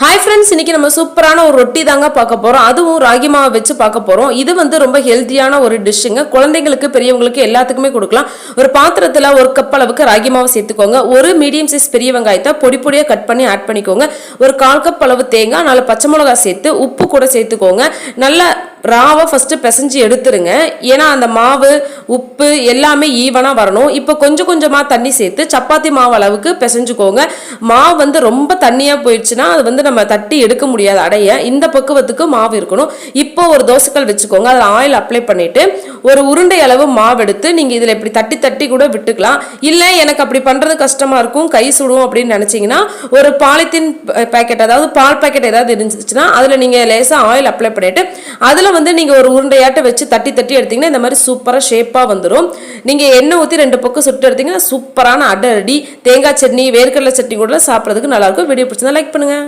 Hi friends, இன்னைக்கு நம்ம சூப்பரான ஒரு ரொட்டி தாங்க பார்க்க போறோம். அதுவும் ராகி மாவை வச்சு பார்க்க போறோம். இது வந்து ரொம்ப ஹெல்த்தியான ஒரு டிஷ்ஷுங்க. குழந்தைங்களுக்கு பெரியவங்களுக்கு எல்லாத்துக்குமே கொடுக்கலாம். ஒரு பாத்திரத்தில் ஒரு கப் அளவுக்கு ராகி மாவு சேர்த்துக்கோங்க. ஒரு மீடியம் சைஸ் பெரிய வெங்காயத்தை பொடி பொடியாக கட் பண்ணி ஆட் பண்ணிக்கோங்க. ஒரு 1/4 கப் அளவு தேங்காய், 4 பச்சை மிளகாய் சேர்த்து உப்பு கூட சேர்த்துக்கோங்க. நல்லா ராவை ஃபஸ்ட்டு பிசைஞ்சு எடுத்துருங்க. ஏன்னா அந்த மாவு உப்பு எல்லாமே ஈவனாக வரணும். இப்போ கொஞ்சம் கொஞ்சமாக தண்ணி சேர்த்து சப்பாத்தி மாவு அளவுக்கு பிசைஞ்சுக்கோங்க. மாவு வந்து ரொம்ப தண்ணியாக போயிடுச்சுன்னா அது வந்து நம்ம தட்டி எடுக்க முடியாது. அடைய இந்த பக்குவத்துக்கு மாவு இருக்கணும். இப்போ ஒரு தோசைக்கல் வச்சுக்கோங்க. அதில் ஆயில் அப்ளை பண்ணிட்டு ஒரு உருண்டை அளவு மாவு எடுத்து நீங்கள் இதில் இப்படி தட்டி தட்டி கூட விட்டுக்கலாம். இல்லை எனக்கு அப்படி பண்ணுறது கஷ்டமாக இருக்கும், கை சுடும் அப்படின்னு நினச்சிங்கன்னா ஒரு பாலித்தீன் பேக்கெட், அதாவது பால் பேக்கெட் ஏதாவது இருந்துச்சுன்னா அதில் நீங்கள் லேசாக ஆயில் அப்ளை பண்ணிட்டு அதில் வந்து நீங்கள் ஒரு உருண்டையாட்ட வச்சு தட்டி தட்டி எடுத்தீங்கன்னா இந்த மாதிரி சூப்பராக ஷேப்பாக வந்துடும். நீங்கள் எண்ணெய் ஊற்றி 2 பக்கம் சுட்டு எடுத்தீங்கன்னா சூப்பரான அடை, தேங்காய் சட்னி, வேர்க்கடலை சட்னி கூட சாப்பிட்றதுக்கு நல்லாயிருக்கும். வீடியோ பிடிச்சிருந்தா லைக் பண்ணுங்கள்.